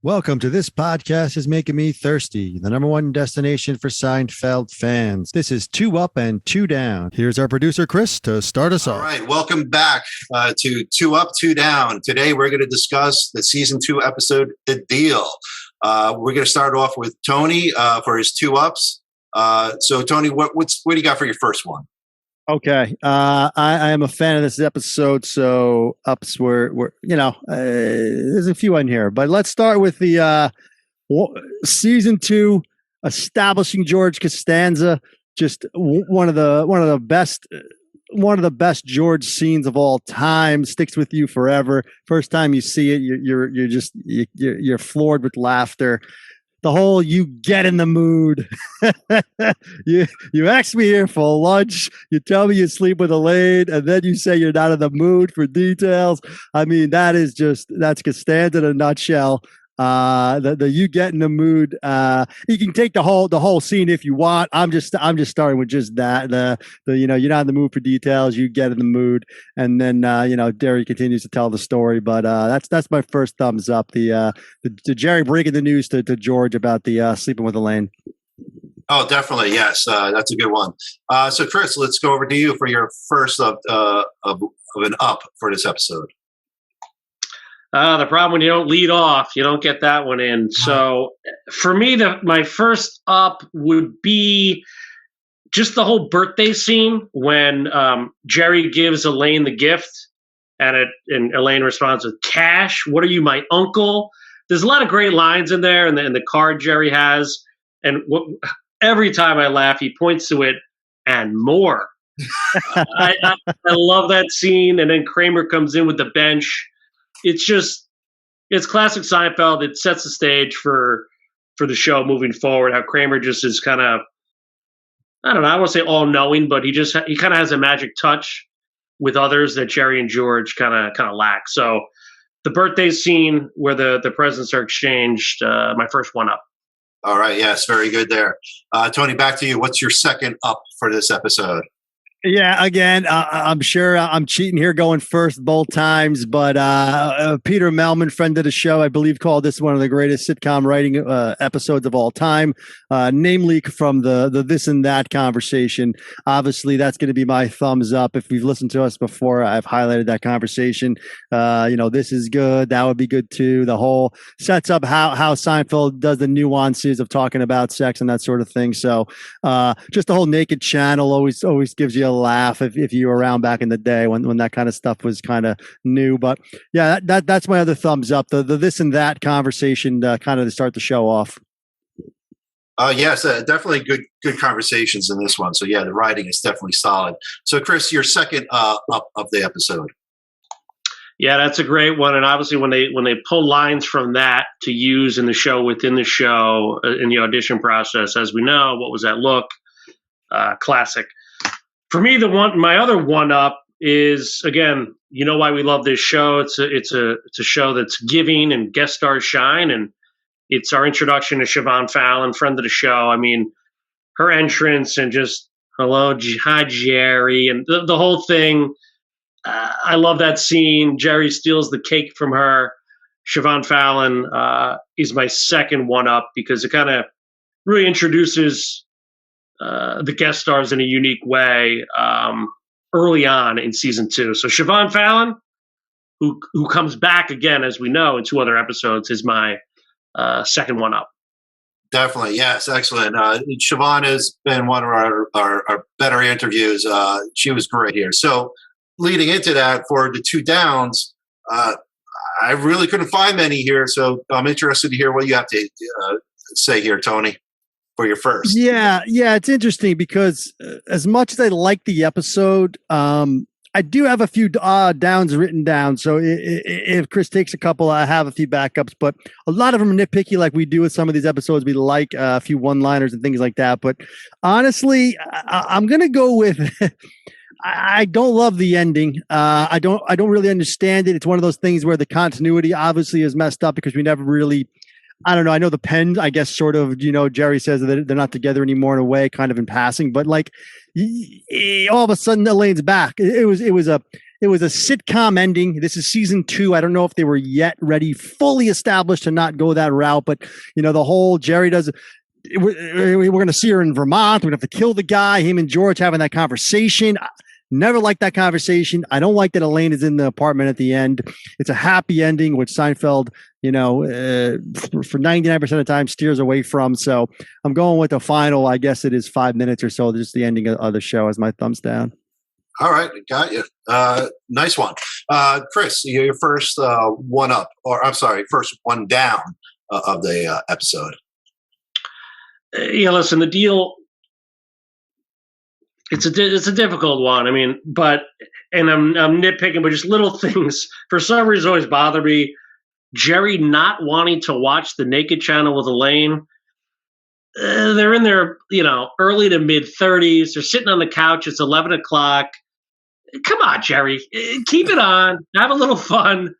Welcome to This Podcast is Making Me Thirsty, the number one destination for Seinfeld fans. This is Two Up and Two Down. Here's our producer, Chris, to start us off. All right, welcome back to Two Up, Two Down. Today we're going to discuss the season 2 episode, The Deal. We're going to start off with Tony for his 2 ups. So Tony, what do you got for your first one? Okay, I am a fan of this episode, so ups were there's a few in here, but let's start with the season 2 establishing George Costanza, just one of the best George scenes of all time. Sticks with you forever. First time you see it, you're floored with laughter. The whole "you get in the mood." you ask me here for lunch. You tell me you sleep with Elaine, and then you say you're not in the mood for details. I mean, that's Costanza in a nutshell. The "you get in the mood." You can take the whole scene if you want. I'm just starting with just that. The you're not in the mood for details. You get in the mood, and then Derry continues to tell the story. But that's my first thumbs up. The Jerry breaking the news to George about the sleeping with Elaine. Oh, definitely, yes, that's a good one. So Chris, let's go over to you for your first of an up for this episode. The problem when you don't lead off, you don't get that one in. So for me, my first up would be just the whole birthday scene when Jerry gives Elaine the gift, and Elaine responds with cash. What are you, my uncle? There's a lot of great lines in there, and the card Jerry has, and every time I laugh, he points to it and more. I love that scene, and then Kramer comes in with the bench. It's classic Seinfeld. It sets the stage for the show moving forward. How Kramer just is kind of, I don't know, I won't say all knowing, but he kind of has a magic touch with others that Jerry and George kind of lack. So the birthday scene where the presents are exchanged, my first one up. All right, yes, very good there. Tony, back to you. What's your second up for this episode? Yeah, again, I'm sure I'm cheating here going first both times, but Peter Melman, friend of the show, I believe called this one of the greatest sitcom writing episodes of all time, namely from the this and that conversation. Obviously, that's going to be my thumbs up. If you've listened to us before, I've highlighted that conversation. This is good. That would be good too. The whole sets up how Seinfeld does the nuances of talking about sex and that sort of thing. So just the whole naked channel always gives you a laugh if you were around back in the day when that kind of stuff was kind of new. But yeah, that's my other thumbs up. The this and that conversation kind of to start the show off. Yes, definitely good conversations in this one. So yeah, the writing is definitely solid. So Chris, your second up of the episode. Yeah, that's a great one. And obviously when they pull lines from that to use in the show, within the show, in the audition process, as we know, what was that look? Classic. For me, my other one up is, again, you know why we love this show. It's a show that's giving and guest stars shine, and it's our introduction to Siobhan Fallon, friend of the show. I mean, her entrance and just hello, hi Jerry, and the whole thing. I love that scene. Jerry steals the cake from her. Siobhan Fallon is my second one up because it kind of really introduces the guest stars in a unique way early on in season 2. So Siobhan Fallon, who comes back again, as we know, in 2 other episodes, is my second one up. Definitely, yes, excellent. Siobhan has been one of our better interviews. She was great here. So leading into that, for the 2 downs, I really couldn't find many here. So I'm interested to hear what you have to say here, Tony, for your first. Yeah, it's interesting because as much as I like the episode, I do have a few downs written down. So if Chris takes a couple, I have a few backups, but a lot of them are nitpicky like we do with some of these episodes. We like a few one-liners and things like that. But honestly, I'm going to go with I don't love the ending. I don't really understand it. It's one of those things where the continuity obviously is messed up because we never really, I don't know. I know the Penn, I guess, sort of, Jerry says that they're not together anymore in a way, kind of in passing, but like all of a sudden Elaine's back. It was a It was a sitcom ending. This is season 2. I don't know if they were yet ready, fully established to not go that route, but the whole Jerry does. We're going to see her in Vermont. We're going to have to kill the guy. Him and George having that conversation. Never liked that conversation. I don't like that Elaine is in the apartment at the end. It's a happy ending, which Seinfeld, for 99% of the time steers away from. So I'm going with the final. I guess it is 5 minutes or so. Just the ending of the show as my thumbs down. All right, got you. Nice one. Chris, you're your first one up, or I'm sorry, first one down of the episode. Yeah, listen, the deal. It's a difficult one. I mean, and I'm nitpicking, but just little things for some reason always bother me. Jerry not wanting to watch the Naked Channel with Elaine. They're in their early to mid 30s. They're sitting on the couch. It's 11 o'clock. Come on, Jerry, keep it on. Have a little fun.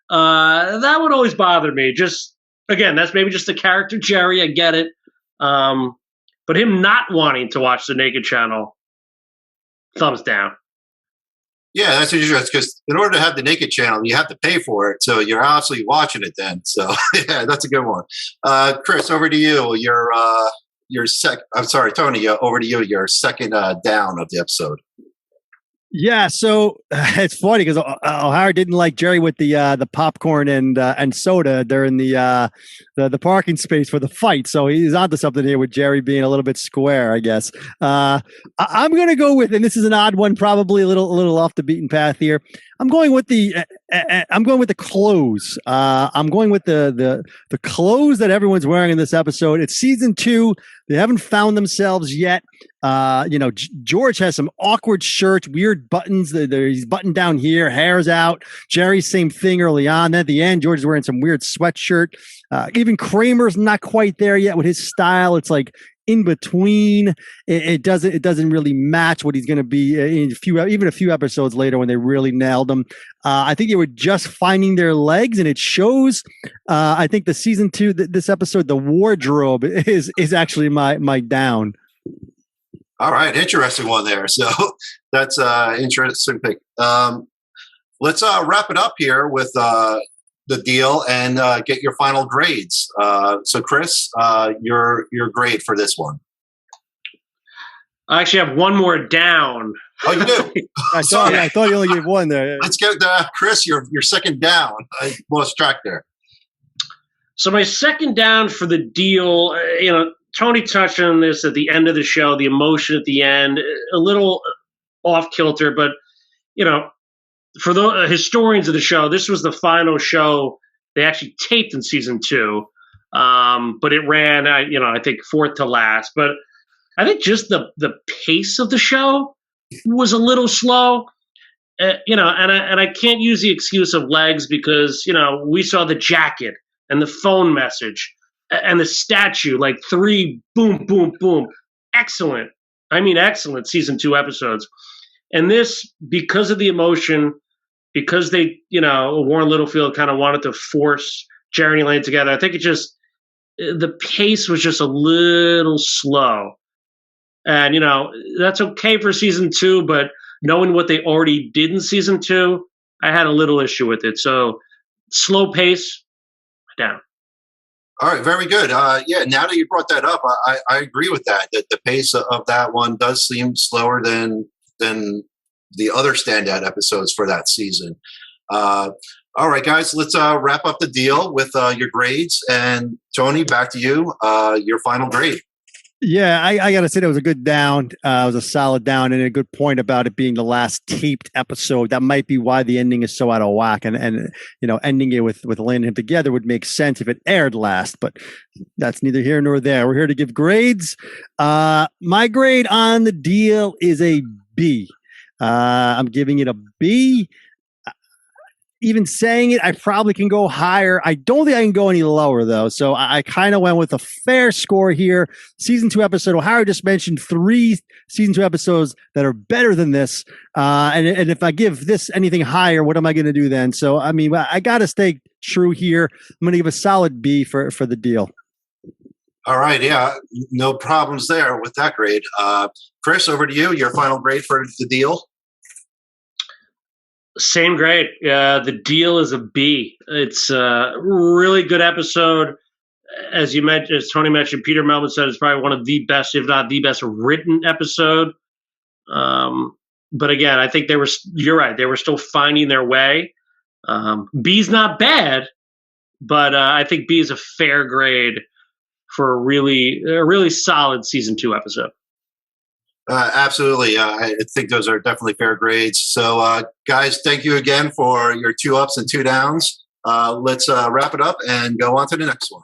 That would always bother me. Just again, that's maybe just the character Jerry. I get it. But him not wanting to watch the Naked Channel. Thumbs down. Yeah, that's interesting because in order to have the Naked Channel, you have to pay for it. So you're obviously watching it then. So yeah, that's a good one. Chris, over to you. I'm sorry, Tony. Over to you. Your second down of the episode. Yeah, so it's funny because O'Hara didn't like Jerry with the popcorn and soda during the parking space for the fight. So he's onto something here with Jerry being a little bit square, I guess. I'm going to go with, and this is an odd one, probably a little off the beaten path here. I'm going with the clothes. I'm going with the clothes that everyone's wearing in this episode. It's season 2. They haven't found themselves yet. George has some awkward shirts, weird buttons. He's buttoned down here, hair's out. Jerry, same thing early on. Then at the end, George is wearing some weird sweatshirt. Even Kramer's not quite there yet with his style. It's like in between. It doesn't really match what he's going to be in a few episodes later when they really nailed him. I think they were just finding their legs, and it shows. I think the season 2, this episode, the wardrobe is actually my down. All right, interesting one there. So that's interesting pick. Let's wrap it up here with the deal and get your final grades. So, Chris, your grade for this one. I actually have one more down. Oh, you do? I thought you only gave one there. Let's get Chris, your second down. I lost track there. So my second down for the deal, Tony touched on this at the end of the show, the emotion at the end, a little off kilter, but, for the historians of the show, this was the final show they actually taped in season 2. But it ran, I think 4th to last. But I think just the pace of the show was a little slow. And I can't use the excuse of legs because, we saw the jacket and the phone message and the statue, like 3, boom, boom, boom. Excellent. I mean, excellent season 2 episodes. And this, because of the emotion, because they, Warren Littlefield kind of wanted to force Jerry and Elaine together, I think the pace was just a little slow. And, that's okay for season 2, but knowing what they already did in season 2, I had a little issue with it. So slow pace, down. All right, very good. Yeah, now that you brought that up, I agree with that the pace of that one does seem slower than the other standout episodes for that season. All right, guys, let's wrap up the deal with your grades. And Tony, back to you. Your final grade. Yeah, I got to say that was a good down. It was a solid down, and a good point about it being the last taped episode. That might be why the ending is so out of whack. And ending it with Elaine and him together would make sense if it aired last. But that's neither here nor there. We're here to give grades. My grade on the deal is a B. I'm giving it a B. Even saying it, I probably can go higher. I don't think I can go any lower, though. So I kind of went with a fair score here. Season 2 episode. O'Hara just mentioned 3 season 2 episodes that are better than this. And if I give this anything higher, what am I going to do then? So, I mean, I got to stay true here. I'm going to give a solid B for the deal. All right. Yeah, no problems there with that grade. Chris, over to you. Your final grade for the deal. Same grade. The Deal is a B. It's a really good episode. As you mentioned, as Tony mentioned, Peter Melvin said it's probably one of the best, if not the best, written episode. But again, I think you're right. They were still finding their way. B's not bad, but I think B is a fair grade for a really solid season 2 episode. Absolutely. I think those are definitely fair grades. So, guys, thank you again for your 2 ups and 2 downs. Let's wrap it up and go on to the next one.